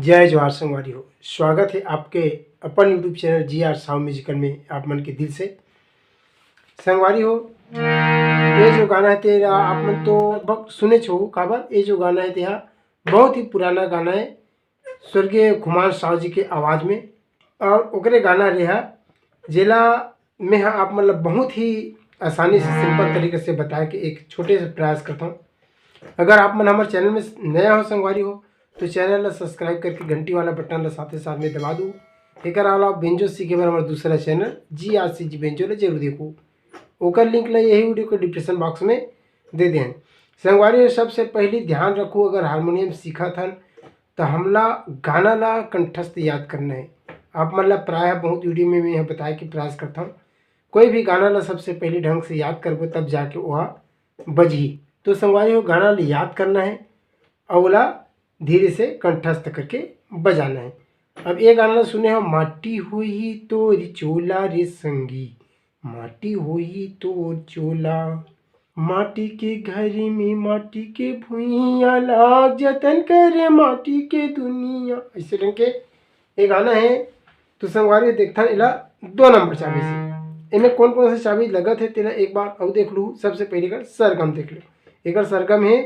जय जवाहर संगवारी हो। स्वागत है आपके अपन YouTube channel GR sound musical में। आप मन के दिल से संगवारी हो। ये जो गाना है तेरा आप मन तो लगभग सुने छो काबर। ये जो गाना है तेरा बहुत ही पुराना गाना है, स्वर्गीय कुमार साहू जी के आवाज़ में। और ओकरे गाना रहा जेला मैं आप मतलब बहुत ही आसानी से सिंपल तरीके से बताया कि एक छोटे से प्रयास करता हूँ। अगर आप मन हमारे चैनल में नया हो संगवारी हो तो चैनल ला सब्सक्राइब करके घंटी वाला बटन ला साथ में दबा दू। एक अलावा बेंजो सीखे बर हमारा दूसरा चैनल GRCG बेंजो ला जरूर देखो। ओकर लिंक ला यही वीडियो को डिस्क्रिप्शन बॉक्स में दे दें। संगवारी सबसे पहले ध्यान रखो, अगर हारमोनियम सीखा था तो हमला गाना ला कंठस्थ याद करना है। आप मतलब प्राय बहुत वीडियो में मैं बताया कि प्रयास करता हूँ कोई भी गाना ला सबसे पहले ढंग से याद करबो तब जाके वह बजही। तो संगवारी हो गाना ला याद करना है, अवला धीरे से कंठस्थ करके बजाना है। अब ये गाना सुने हो, माटी हुई तोरी चोला रे संगी, माटी हुई तोर चोला, माटी के घर में माटी के भुइया लाग जतन करे माटी के दुनिया। ऐसे ढंग के ये गाना है। तो संगवारी देखता इला 2 नंबर चाबी से इनमें कौन कौन से चाबी लगत है तेरा एक बार और देख लू। सबसे पहले कर सरगम देख लो। एक सरगम है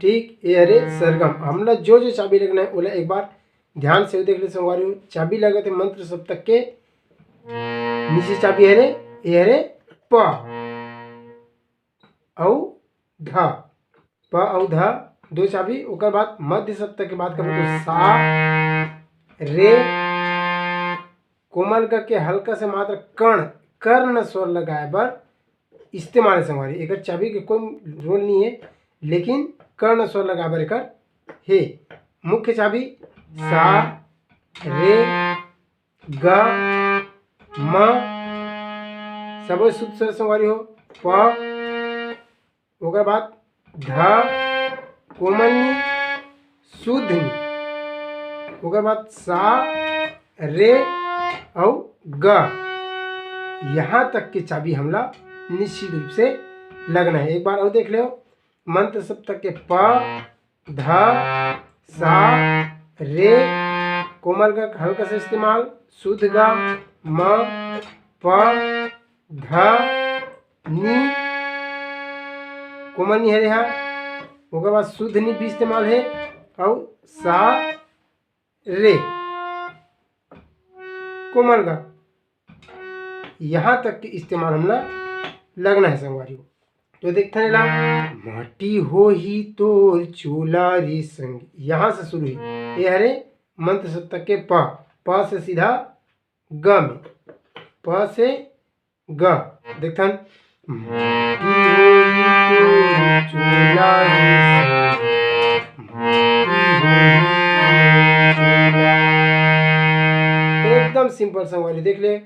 ठीक। ये अरे सरगम हमला जो चाबी लगना है बोला एक बार ध्यान से देख ले संगवारी। चाबी लगे थे मंत्र सप्तक के नीचे चाबी है रे, ये रे प औ ध, प औ ध 2 चाबी। ओकर बाद मध्य सप्तक के बात करें तो सा रे कोमल के हल्का से मात्र कर्ण स्वर लगाए बर इस्तेमाल है संगवारी। एक चाबी के कोई रोल नहीं है, लेकिन कर्ण स्वर लगा बर एक हे। मुख्य चाबी सा रे ग म सब शुद्ध स्वर संगवारी हो। प ओकर बाद ध कोमल नी शुद्ध नी, ओकर बाद सा रे और ग, यहाँ तक की चाबी हमला निश्चित रूप से लगना है। एक बार और देख लो मंत्र सप्तक के प ध सा रे कोमल का हल्का से इस्तेमाल, शुद्ध गा म प ध नी कोमल नी है यहाँ, ओकर बाद शुद्ध नी भी इस्तेमाल है और सा रे कोमल का यहाँ तक के इस्तेमाल हमला लगना है संगवारी। तो देखते हैं ला माटी हो ही तोर चूला रे संग, यहाँ से शुरू हुई। ये हरे मंत्र सप्तक के प से सीधा ग में, प से ग देखते हैं माटी हो ही तोर चूला रे संग। एकदम सिंपल संगवारी देख ले।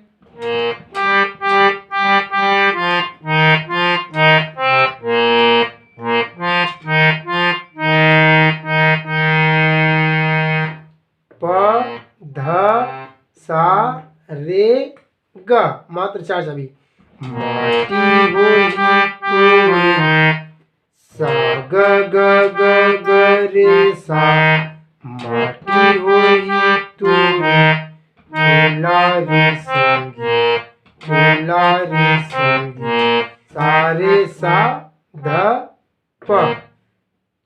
प ध सा रे ग मात्र 4 चाबी। माटी होई तोर सा ग ग ग ग रे सा, माटी होई तोर चूला रे संगी, चूला रे संगी, सा रे सा ध प,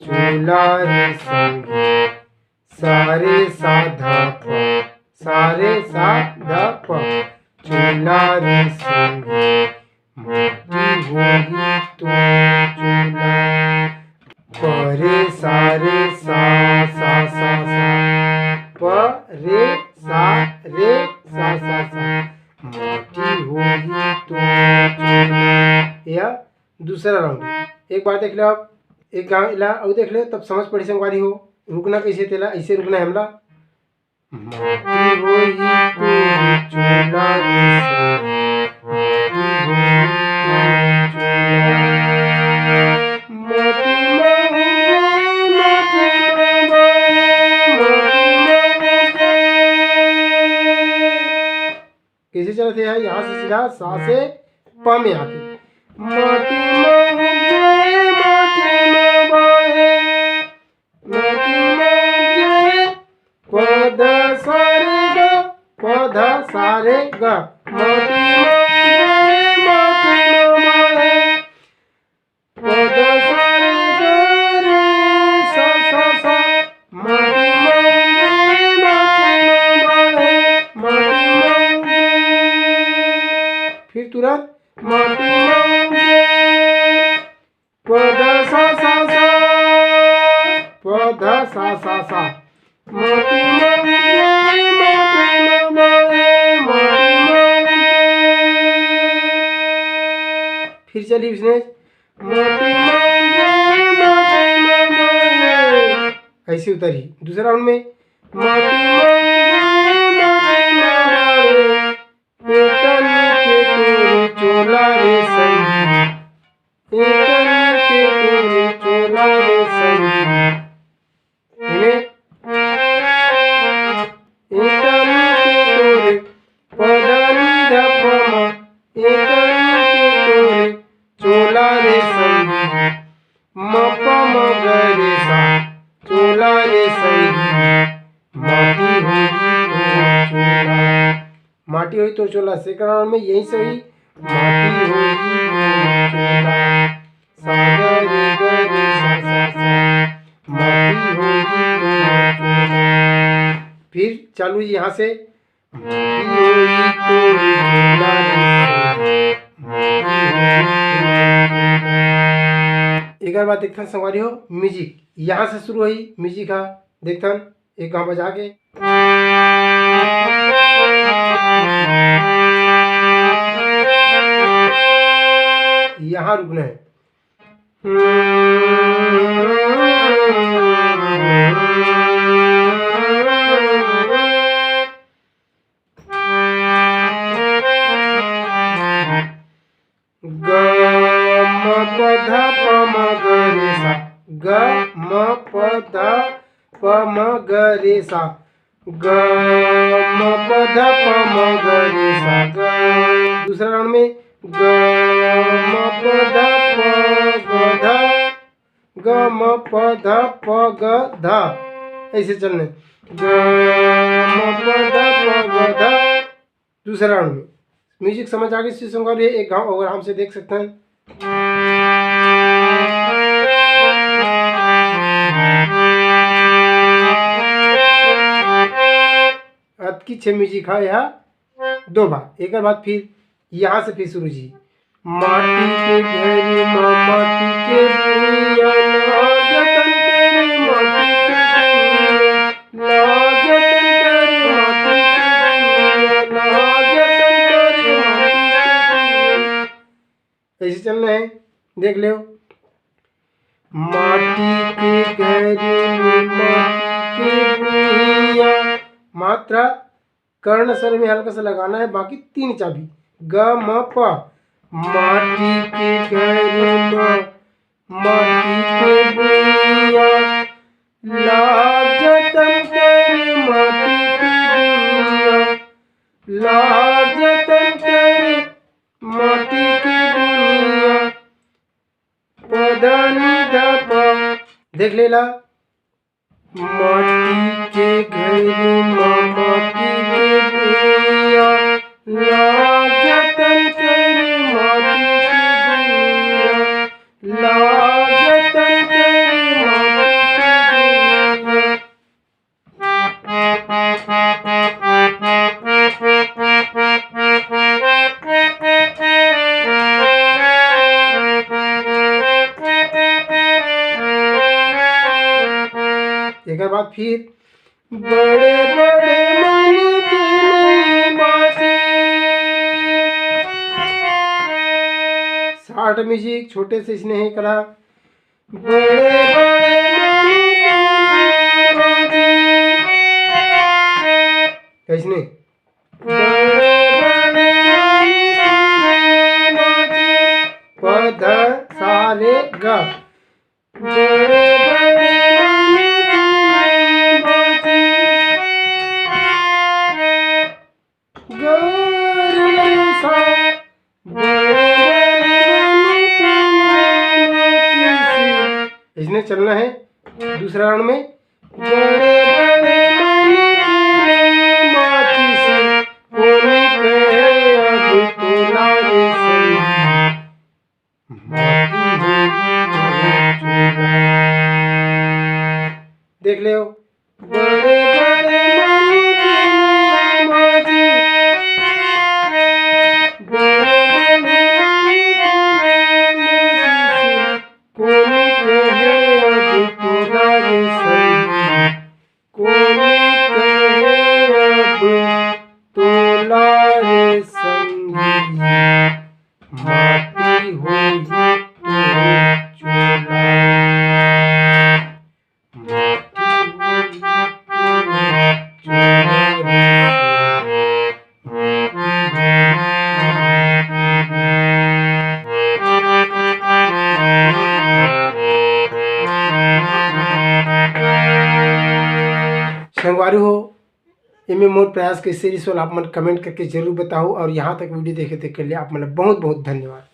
चूला रे संगी, सा रे सा ध प, सा रे सा ध प, चूला रे संगी, माटी होई तोर चूला, प रे सा सा सा प रे सा माटी होई तोर चूला। यह दूसरा राउंड। एक बार देख लो आप, एक गाँव इला और देख लो तब समझ पड़ी संगवारी हो। रुकना कैसे तेला, ऐसे रुकना है हमला। माटी होई तोर चोला रे संगी, माटी होई तोर कैसे चलते हैं यहाँ से सीधा सा से प में आके माटी पध सारे ग पध सारे ग रे सा सा सा फिर तुरंत पध सा सा सा पध सा सा सा फिर चलिए इसने ऐसे उतरी दूसरा राउंड में चोला रे संगी, चोला रे संगी, चोला रे संगी मप मगरे सा चोला रे संगी, माटी हुई तो चोला सेकंड राउंड में यही से हुई माटी हुई चोला सागर रे सा सा सा माटी हुई चोला। फिर चालू जी यहाँ से माटी हुई चोला एक बार देखता संगवारी हो म्यूजिक यहाँ से शुरू हुई म्यूजिक हा देखता एक गाँव बजा के यहाँ रुकना है ग म प ध प म ग रे सा ग म प ध प म ग रे सा ग म प ध प म ग रे सा ग दूसरा राउंड में ग म प ध प ग ध ग म प ध प ग ध ऐसे चलने ग म प ध प ग ध दूसरा राउंड में म्यूजिक समझ आ गई इसी संग एक गाँव और हमसे देख सकते हैं की छह म्यूजिक है यहाँ दो बार एक बार फिर यहाँ से फिर शुरू जी माटी के घरी माटी के भुइयां लागतन करे माटी के ऐसे चलना है देख लो माटी के घरी माटी के भुइयां मात्रा कर्ण स्वर में हल्का सा लगाना है बाकी तीन चाबी ग म प माटी के घरी माटी के भुइयां लागतन करे माटी के भुइयां लागतन करे माटी के भुइयां पधनी ध प देख लेला माटी के घरी माटी के भुइयां लागतन करे माटी के भुइयां लागतन करे माटी के एक बाद फिर बड़े बड़े मन की नई बातें 60 म्यूजिक छोटे से इसने ही करा बड़े बड़े मन की दूसरा राउंड में बड़े बड़े मन की माचिस कोनी कहे अब तो लारे संगी माटी होई तो चूल्हा। देख ले बड़े बड़े मन की माचिस बड़े बड़े कोनी कहे अब तो लारे संगी कोनी कहे अब तो लारे संगी माटी होई तो चूल्हा माटी होई तो संगवारी हो इनमें मोर प्रयास कैसे रिसोल आप मन कमेंट करके जरूर बताओ और यहाँ तक वीडियो देखे के लिए आप मतलब बहुत बहुत धन्यवाद।